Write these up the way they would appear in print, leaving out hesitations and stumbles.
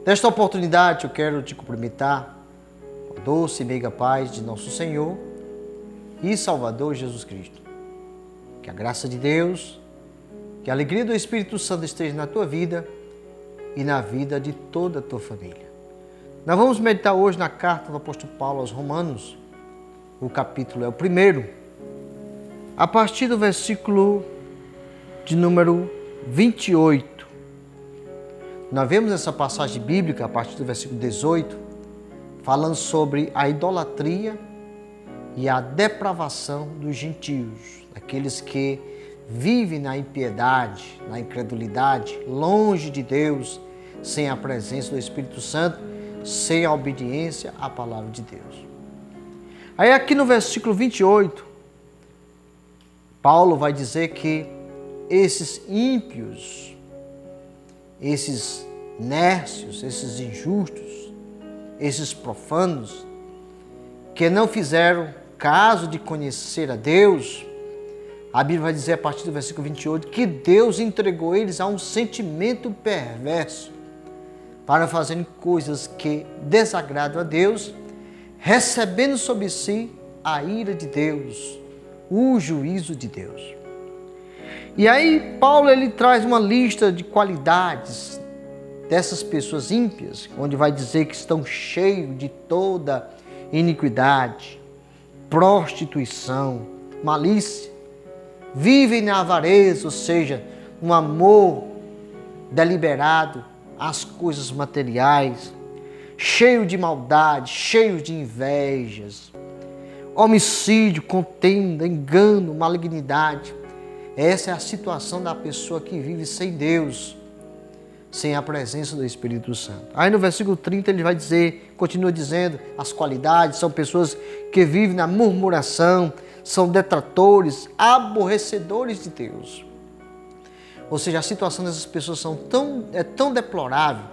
Nesta oportunidade eu quero te cumprimentar com a doce e meiga paz de nosso Senhor e Salvador Jesus Cristo. Que a graça de Deus, que a alegria do Espírito Santo esteja na tua vida e na vida de toda a tua família. Nós vamos meditar hoje na carta do apóstolo Paulo aos Romanos. O capítulo é o 1, a partir do versículo de número 28. Nós vemos essa passagem bíblica a partir do versículo 18, falando sobre a idolatria e a depravação dos gentios, aqueles que vivem na impiedade, na incredulidade, longe de Deus, sem a presença do Espírito Santo, sem a obediência à palavra de Deus. Aí aqui no versículo 28, Paulo vai dizer que esses ímpios, esses nércios, esses injustos, esses profanos, que não fizeram caso de conhecer a Deus, a Bíblia vai dizer a partir do versículo 28 que Deus entregou eles a um sentimento perverso para fazerem coisas que desagradam a Deus, recebendo sobre si a ira de Deus, o juízo de Deus. E aí Paulo ele traz uma lista de qualidades dessas pessoas ímpias, onde vai dizer que estão cheios de toda iniquidade, prostituição, malícia, vivem na avareza, ou seja, um amor deliberado às coisas materiais, cheio de maldade, cheio de invejas, homicídio, contenda, engano, malignidade. Essa é a situação da pessoa que vive sem Deus, sem a presença do Espírito Santo. Aí no versículo 30 ele vai dizer, continua dizendo, as qualidades são pessoas que vivem na murmuração, são detratores, aborrecedores de Deus. Ou seja, a situação dessas pessoas é tão deplorável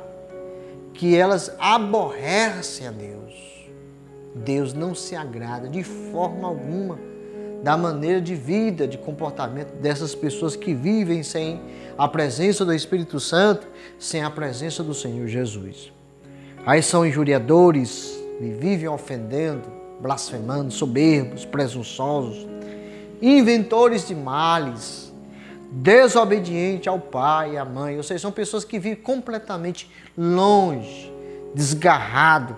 que elas aborrecem a Deus. Deus não se agrada de forma alguma da maneira de vida, de comportamento dessas pessoas que vivem sem a presença do Espírito Santo, sem a presença do Senhor Jesus. Aí são injuriadores, vivem ofendendo, blasfemando, soberbos, presunçosos, inventores de males, desobedientes ao pai e à mãe. Ou seja, são pessoas que vivem completamente longe, desgarrado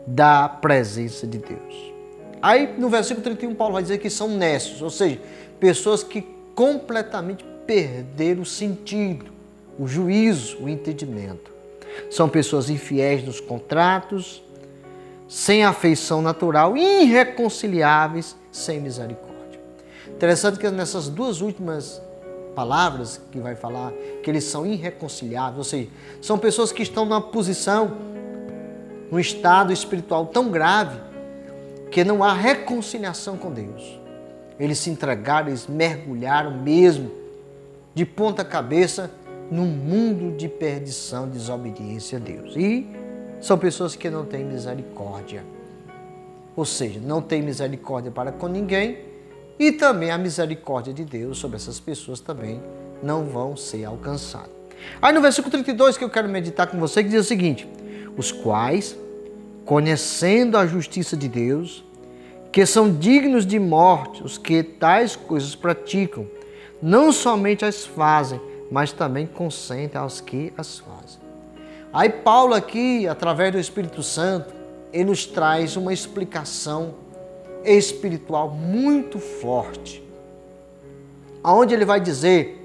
da presença de Deus. Aí no versículo 31 Paulo vai dizer que são nércios, ou seja, pessoas que completamente perderam o sentido, o juízo, o entendimento. São pessoas infiéis nos contratos, sem afeição natural, irreconciliáveis, sem misericórdia. Interessante que nessas duas últimas palavras que vai falar que eles são irreconciliáveis, ou seja, são pessoas que estão numa posição, num estado espiritual tão grave que não há reconciliação com Deus. Eles se entregaram, eles mergulharam mesmo de ponta cabeça num mundo de perdição, desobediência a Deus. E são pessoas que não têm misericórdia. Ou seja, não têm misericórdia para com ninguém e também a misericórdia de Deus sobre essas pessoas também não vão ser alcançadas. Aí no versículo 32 que eu quero meditar com você, que diz o seguinte: os quais, conhecendo a justiça de Deus, que são dignos de morte os que tais coisas praticam, não somente as fazem, mas também consentem aos que as fazem. Aí Paulo aqui, através do Espírito Santo, ele nos traz uma explicação espiritual muito forte, onde ele vai dizer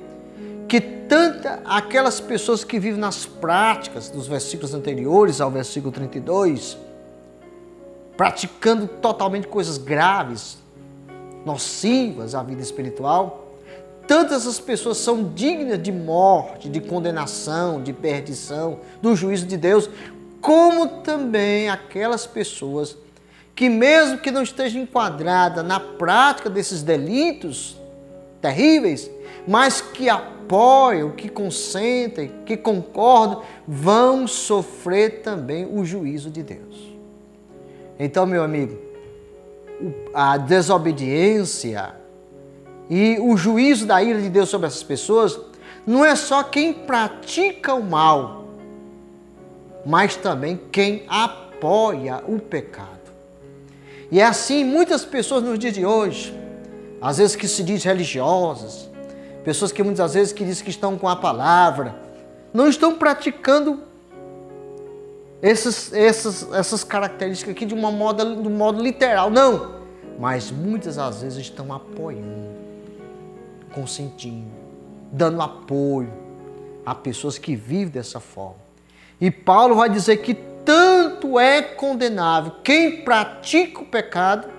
que tanto aquelas pessoas que vivem nas práticas dos versículos anteriores ao versículo 32, praticando totalmente coisas graves, nocivas à vida espiritual, tantas essas pessoas são dignas de morte, de condenação, de perdição, do juízo de Deus, como também aquelas pessoas que mesmo que não estejam enquadradas na prática desses delitos terríveis, mas que apoiam, que consentem, que concordam, vão sofrer também o juízo de Deus. Então, meu amigo, a desobediência e o juízo da ira de Deus sobre essas pessoas não é só quem pratica o mal mas também quem apoia o pecado. E é assim muitas pessoas nos dias de hoje, às vezes que se dizem religiosas, pessoas que muitas vezes que dizem que estão com a palavra, não estão praticando essas características aqui de um modo literal, não. Mas muitas das vezes estão apoiando, consentindo, dando apoio a pessoas que vivem dessa forma. E Paulo vai dizer que tanto é condenável quem pratica o pecado,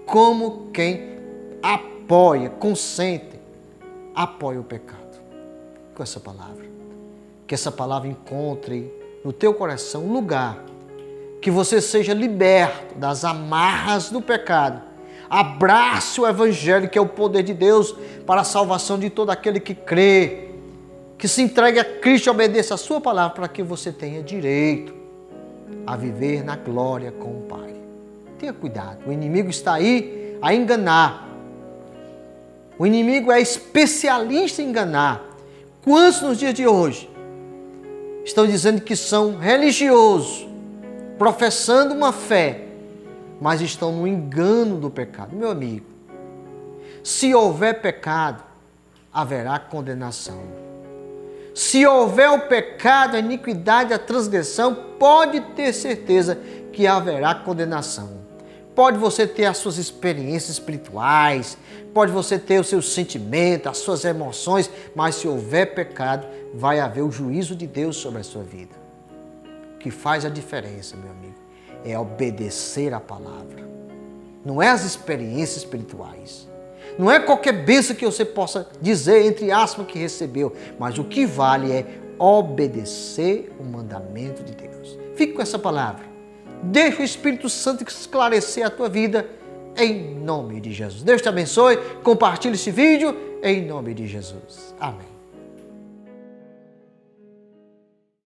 como quem apoia, consente, apoia o pecado. Com essa palavra. Que essa palavra encontre no teu coração um lugar que você seja liberto das amarras do pecado. Abrace o Evangelho, que é o poder de Deus para a salvação de todo aquele que crê, que se entregue a Cristo e obedeça a sua palavra, para que você tenha direito a viver na glória com o Pai. Tenha cuidado, o inimigo está aí a enganar. O inimigo é especialista em enganar. Quantos nos dias de hoje estão dizendo que são religiosos, professando uma fé, mas estão no engano do pecado? Meu amigo, se houver pecado, haverá condenação. Se houver o pecado, a iniquidade, a transgressão, pode ter certeza que haverá condenação. Pode você ter as suas experiências espirituais, pode você ter os seus sentimentos, as suas emoções, mas se houver pecado, vai haver o juízo de Deus sobre a sua vida. O que faz a diferença, meu amigo, é obedecer a palavra. Não é as experiências espirituais. Não é qualquer bênção que você possa dizer, entre aspas, que recebeu, mas o que vale é obedecer o mandamento de Deus. Fique com essa palavra. Deixa o Espírito Santo esclarecer a tua vida, em nome de Jesus. Deus te abençoe, compartilhe esse vídeo, em nome de Jesus. Amém.